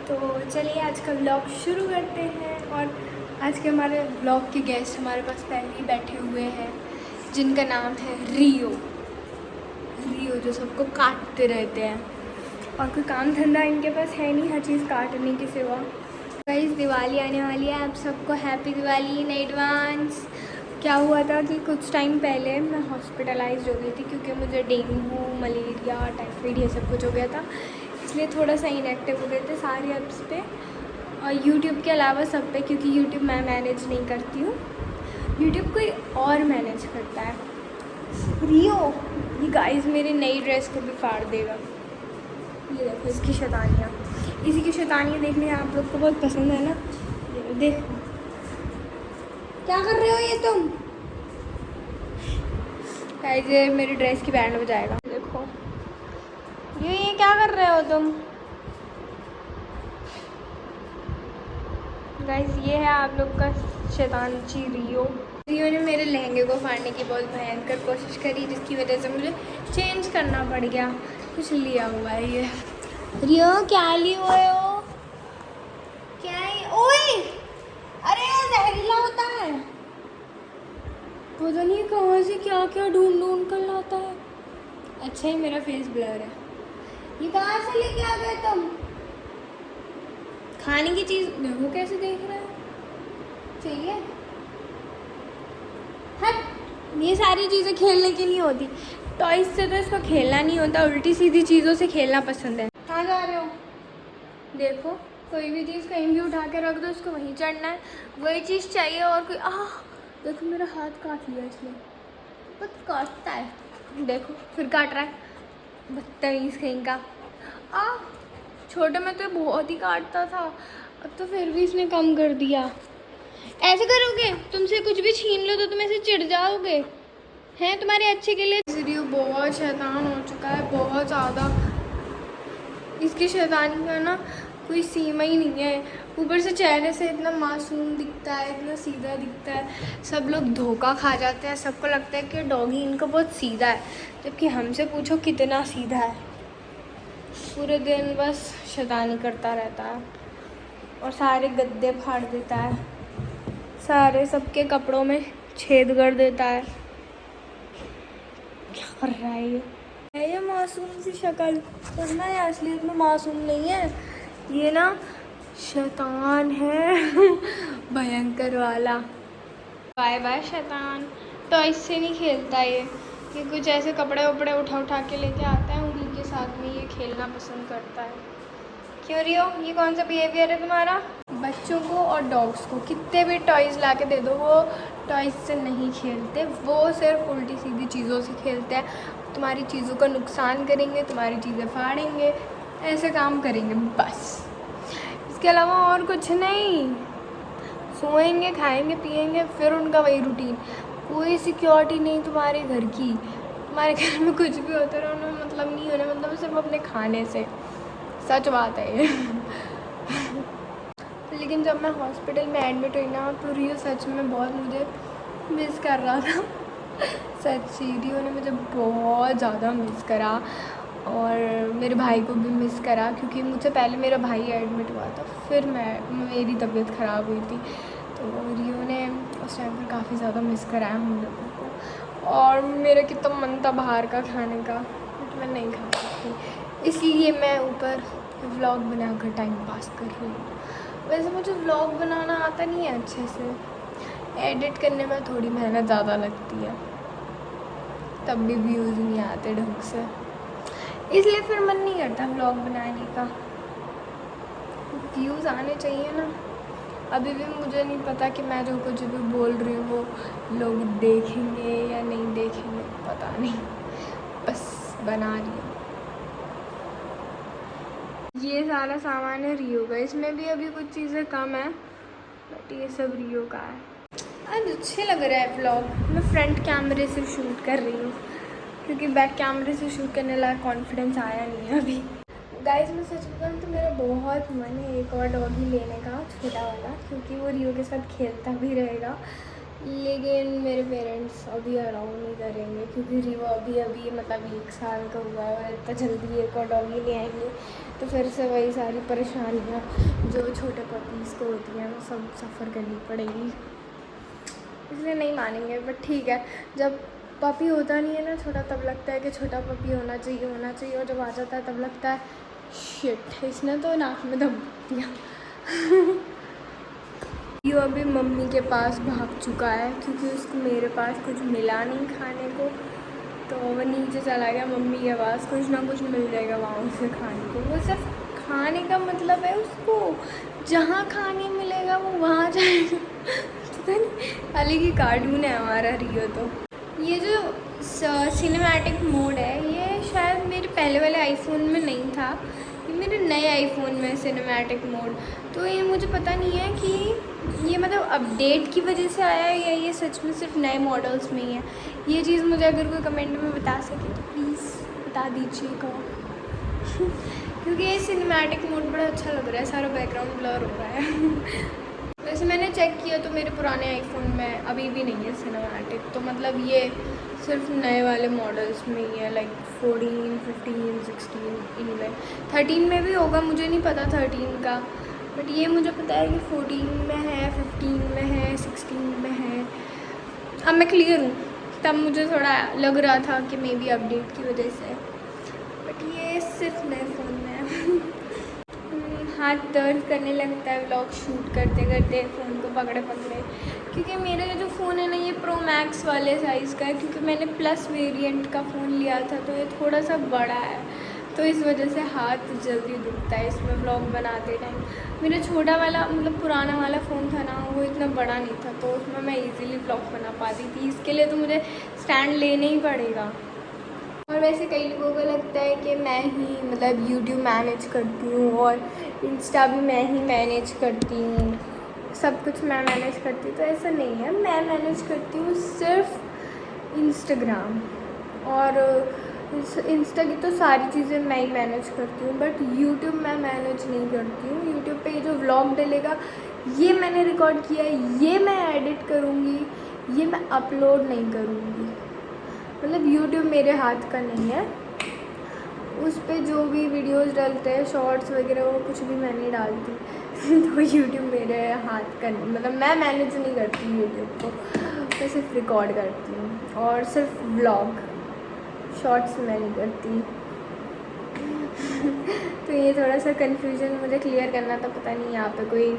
तो चलिए आज का व्लॉग शुरू करते हैं। और आज के हमारे व्लॉग के गेस्ट हमारे पास पहले ही बैठे हुए हैं, जिनका नाम है रियो। रियो जो सबको काटते रहते हैं और कोई काम धंधा इनके पास है नहीं, हर चीज़ काटने के सिवा। गाइस दिवाली आने वाली है, आप सबको हैप्पी दिवाली इन एडवांस। क्या हुआ था कि कुछ टाइम पहले मैं हॉस्पिटलाइज्ड हो गई थी क्योंकि मुझे डेंगू, मलेरिया, टाइफाइड ये सब कुछ हो गया था, इसलिए थोड़ा सा इनएक्टिव हो गए थे सारे ऐप्स पे और यूट्यूब के अलावा सब पे, क्योंकि यूट्यूब मैं मैनेज नहीं करती हूँ, यूट्यूब कोई और मैनेज करता है। रियो ये गाइस मेरी नई ड्रेस को भी फाड़ देगा। ये देखो इसकी शैतानियाँ, इसी की शैतानियाँ देखने आप लोग को बहुत पसंद है ना। ये देखो क्या कर रहे हो ये तुम। गाइस ये मेरी ड्रेस की बैंड बजाएगा। देखो ये क्या कर रहे हो तुम। गाइस ये है आप लोग का शैतानची रियो। रियो ने मेरे लहंगे को फाड़ने की बहुत भयंकर कोशिश करी, जिसकी वजह से मुझे चेंज करना पड़ गया। कुछ लिया हुआ है ये। रियो क्या लिए हुए हो, क्या है? ओए अरे जहरीला होता है, पता नहीं कहाँ से क्या क्या ढूंढ ढूंढ कर लाता है। अच्छा ही मेरा फेस ब्लर है। ये कहाँ से लेके आ गए तुम। खाने की चीज देखो कैसे देख रहा है, चाहिए। हट, ये सारी चीज़ें खेलने की नहीं होती, टॉयज से तो इसको खेलना नहीं होता, उल्टी सीधी चीज़ों से खेलना पसंद है। कहाँ जा रहे हो। देखो कोई भी चीज़ कहीं भी उठा के रख दो, उसको वहीं चढ़ना है, वही चीज़ चाहिए। और कोई देखो मेरा हाथ काट लिया इसने, बस काटता है। देखो फिर काट रहा है, बदतमीज़ कहीं का। छोटे में तो बहुत ही काटता था, अब तो फिर भी इसने कम कर दिया। ऐसे करोगे, तुमसे कुछ भी छीन लो तो तुम ऐसे चिढ़ जाओगे, हैं तुम्हारे अच्छे के लिए। रियो बहुत शैतान हो चुका है, बहुत ज़्यादा। इसकी शैतानी का ना कोई सीमा ही नहीं है। ऊपर से चेहरे से इतना मासूम दिखता है, इतना सीधा दिखता है, सब लोग धोखा खा जाते हैं। सबको लगता है कि डॉगी इनका बहुत सीधा है, जबकि हमसे पूछो कितना सीधा है। पूरे दिन बस शैतानी करता रहता है और सारे गद्दे फाड़ देता है, सारे सबके कपड़ों में छेद कर देता है। क्या कर रहा है ये मासूम सी शक्ल, वरना ये असलियत में मासूम नहीं है, ये ना शैतान है भयंकर वाला। बाय बाय शैतान। तो इससे नहीं खेलता ये कुछ ऐसे कपड़े वपड़े उठा उठा के लेके आता है, उन्हीं के साथ में ये खेलना पसंद करता है। क्यों रियो, ये कौन सा बिहेवियर है तुम्हारा। बच्चों को और डॉग्स को कितने भी टॉयज़ ला के दे दो, वो टॉयज़ से नहीं खेलते, वो सिर्फ उल्टी सीधी चीज़ों से खेलते हैं। तुम्हारी चीज़ों का नुकसान करेंगे, तुम्हारी चीज़ें फाड़ेंगे, ऐसे काम करेंगे बस, इसके अलावा और कुछ नहीं। सोएंगे, खाएंगे, पिएंगे, फिर उनका वही रूटीन। कोई सिक्योरिटी नहीं तुम्हारे घर की, तुम्हारे घर में कुछ भी होता है उन्हें मतलब नहीं होने, मतलब सिर्फ अपने खाने से। सच बात है ये लेकिन जब मैं हॉस्पिटल में एडमिट हुई ना, तो रियो सच में बहुत मुझे मिस कर रहा था सच्ची रियो ने मुझे बहुत ज़्यादा मिस करा और मेरे भाई को भी मिस करा, क्योंकि मुझसे पहले मेरा भाई एडमिट हुआ था, फिर मेरी तबीयत ख़राब हुई थी। तो रियो ने उस टाइम पर काफ़ी ज़्यादा मिस कराया हम लोगों को, और मेरा कितना मन था बाहर का खाने का, बट मैं नहीं खा सकती, इसलिए मैं ऊपर व्लॉग बनाकर टाइम पास कर रही हूँ। वैसे मुझे व्लॉग बनाना आता नहीं है अच्छे से, एडिट करने में थोड़ी मेहनत ज़्यादा लगती है, तब भी व्यूज़ नहीं आते ढंग से, इसलिए फिर मन नहीं करता व्लॉग बनाने का। व्यूज़ आने चाहिए ना। अभी भी मुझे नहीं पता कि मैं जो कुछ भी बोल रही हूँ वो लोग देखेंगे या नहीं देखेंगे, पता नहीं, बस बना रही हूँ। ये सारा सामान है रियो का, इसमें भी अभी कुछ चीज़ें कम है, बट ये सब रियो का है। आज अच्छे लग रहा है व्लॉग। मैं फ्रंट कैमरे से शूट कर रही हूँ, क्योंकि बैक कैमरे से शूट करने लायक कॉन्फिडेंस आया नहीं है अभी। गाइस मैं सच बताऊँ तो मेरा बहुत मन है एक और डॉगी लेने का, छोटा वाला, क्योंकि वो रियो के साथ खेलता भी रहेगा। लेकिन मेरे पेरेंट्स अभी अलाउ नहीं करेंगे क्योंकि रियो अभी अभी मतलब 1 साल का हुआ है और इतना जल्दी एक और डॉगी ले आएंगे तो फिर से वही सारी परेशानियाँ जो छोटे पपीज़ को होती हैं वो सब सफ़र करनी पड़ेगी, इसलिए नहीं मानेंगे। बट ठीक है, जब पपी होता नहीं है ना छोटा तब लगता है कि छोटा पपी होना चाहिए और जब आ जाता है तब लगता है शिट इसने तो नाक में दब दिया। यो अभी मम्मी के पास भाग चुका है क्योंकि उसको मेरे पास कुछ मिला नहीं खाने को, तो वो नीचे चला गया मम्मी के पास, कुछ ना कुछ मिल जाएगा वहाँ उसे खाने को। वो सिर्फ खाने का मतलब है उसको, जहाँ खाने मिलेगा वो वहाँ जाएगा। अलग ही कार्टून है हमारा रियो। तो ये जो सिनेमैटिक मोड है ये शायद मेरे पहले वाले आईफोन में नहीं था, ये मेरे नए आईफोन में सिनेमैटिक मोड। तो ये मुझे पता नहीं है कि ये मतलब अपडेट की वजह से आया है या ये सच में सिर्फ नए मॉडल्स में ही है। ये चीज़ मुझे अगर कोई कमेंट में बता सके तो प्लीज़ बता दीजिएगा। क्योंकि ये सिनेमैटिक मोड बड़ा अच्छा लग रहा है, सारा बैकग्राउंड ब्लर हो रहा है। वैसे मैंने चेक किया तो मेरे पुराने आईफोन में अभी भी नहीं है सिनेमैटिक, तो मतलब ये सिर्फ नए वाले मॉडल्स में ही है, लाइक 14, 15, 16 इनमें। 13 में भी होगा, मुझे नहीं पता 13 का, बट ये मुझे पता है कि 14 में है, 15 में है, 16 में है। अब मैं क्लियर हूँ, तब मुझे थोड़ा लग रहा था कि मे बी अपडेट की वजह से, बट ये सिर्फ नए फ़ोन में है। हाथ दर्द करने लगता है व्लॉग शूट करते करते फ़ोन को पकड़े पकड़े, क्योंकि मेरा जो फ़ोन है ना ये प्रो मैक्स वाले साइज़ का है, क्योंकि मैंने प्लस वेरिएंट का फ़ोन लिया था तो ये थोड़ा सा बड़ा है, तो इस वजह से हाथ जल्दी दुखता है इसमें व्लॉग बनाते टाइम। मेरा छोटा वाला मतलब पुराना वाला फ़ोन था ना वो इतना बड़ा नहीं था, तो उसमें मैं ईज़िली व्लॉग बना पाती थी। इसके लिए तो मुझे स्टैंड लेना ही पड़ेगा। और वैसे कई लोगों को लगता है कि मैं ही मतलब यूट्यूब मैनेज करती हूँ और इंस्टा भी मैं ही मैनेज करती हूँ, सब कुछ मैं मैनेज करती हूँ, तो ऐसा नहीं है। मैं मैनेज करती हूँ सिर्फ इंस्टाग्राम, और इंस्टा की तो सारी चीज़ें मैं ही मैनेज करती हूँ, बट यूट्यूब मैं मैनेज नहीं करती हूँ। यूट्यूब पे जो व्लॉग डलेगा ये मैंने रिकॉर्ड किया है, ये मैं एडिट करूँगी, ये मैं अपलोड नहीं करूँगी। मतलब यूट्यूब मेरे हाथ का नहीं है, उस पे जो भी वीडियोस डलते हैं शॉर्ट्स वगैरह वो कुछ भी मैं नहीं डालती। तो यूट्यूब मेरे हाथ का नहीं, मतलब मैं मैनेज नहीं करती यूट्यूब को, मैं सिर्फ रिकॉर्ड करती हूँ और सिर्फ व्लॉग, शॉर्ट्स मैं नहीं करती। तो ये थोड़ा सा कन्फ्यूजन मुझे क्लियर करना था, पता नहीं यहाँ पे कोई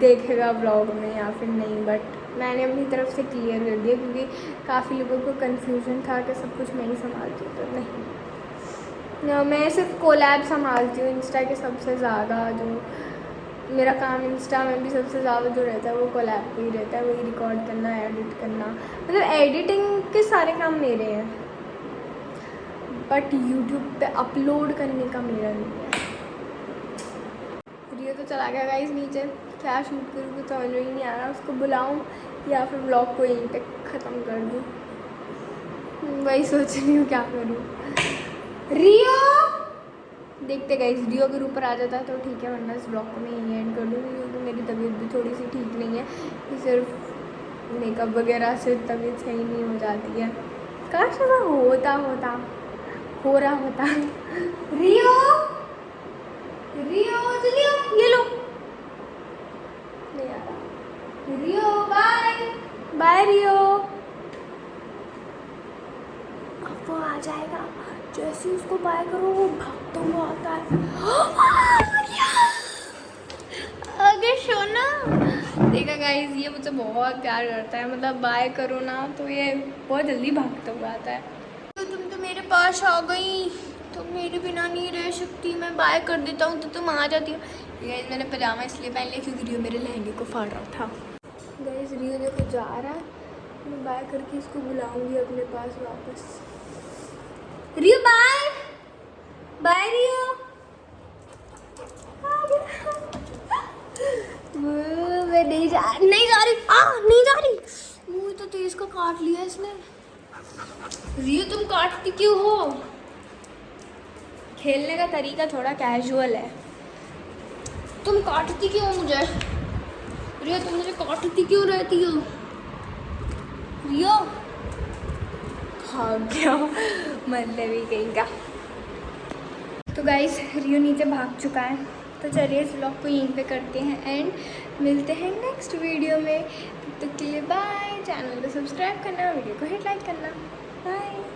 देखेगा व्लॉग में या फिर नहीं, बट मैंने अपनी तरफ से क्लियर कर दिया क्योंकि काफ़ी लोगों को कन्फ्यूजन था कि सब कुछ मैं ही संभालती हूँ, तो नहीं, मैं सिर्फ कोलैब संभालती हूँ इंस्टा के सबसे ज़्यादा। जो मेरा काम इंस्टा में भी सबसे ज़्यादा जो रहता है वो कोलैब पे ही रहता है, वही रिकॉर्ड करना, एडिट करना, मतलब एडिटिंग के सारे काम मेरे हैं, बट यूट्यूब पे अपलोड करने का मेरा नहीं है। रियो तो चला गया गाइस नीचे, क्या शूट करूँ तो समझ में ही नहीं आ रहा, उसको बुलाऊँ या फिर व्लॉग को यहीं पे ख़त्म कर दूँ, वही सोच रही हूँ क्या करूँ। रियो देखते गाइस, रियो अगर ऊपर आ जाता है तो ठीक है, वरना इस ब्लॉग को मैं यहीं एंड कर दूँगी क्योंकि मेरी तबीयत भी थोड़ी सी ठीक नहीं है, सिर्फ मेकअप वगैरह से तबीयत सही नहीं हो जाती है। काश ऐसा हो रहा होता। रियो रियो चलिए, ये लो, नहीं आ रहा। रियो बाय बाय रियो, अब वो आ जाएगा, जैसे ही उसको बाय करो वो भागता हुआ आता है। अगर सोना देखा गाइस, ये मुझसे बहुत प्यार करता है, मतलब बाय करो ना तो ये बहुत जल्दी भागता हुआ आता है। तो तुम तो मेरे पास आ गई, तुम मेरे बिना नहीं रह सकती, मैं बाय कर देता हूँ तो तुम आ जाती हो। गाइस मैंने पजामा इसलिए पहन लिया क्योंकि रियो मेरे लहंगे को फाड़ रहा था। गाइस रियो देखो जा रहा है, मैं बाय करके इसको बुलाऊंगी अपने पास वापस। रियो बाय बाय रियो, मैं नहीं जा रही, नहीं जा रही, मुँह तो तेज का काट लिया इसने। रियो तुम काटती क्यों हो? खेलने का तरीका थोड़ा कैजुअल है, तुम काटती क्यों मुझे? रियो तुम मुझे काटती क्यों रहती हो? रियो खा गया, मतलब ही कहीं का। तो गाइस रियो नीचे भाग चुका है, तो चलिए इस व्लॉग को यहीं पे करते हैं एंड मिलते हैं नेक्स्ट वीडियो में। तब तक के लिए बाय। चैनल को सब्सक्राइब करना, वीडियो को हिट लाइक करना। बाय।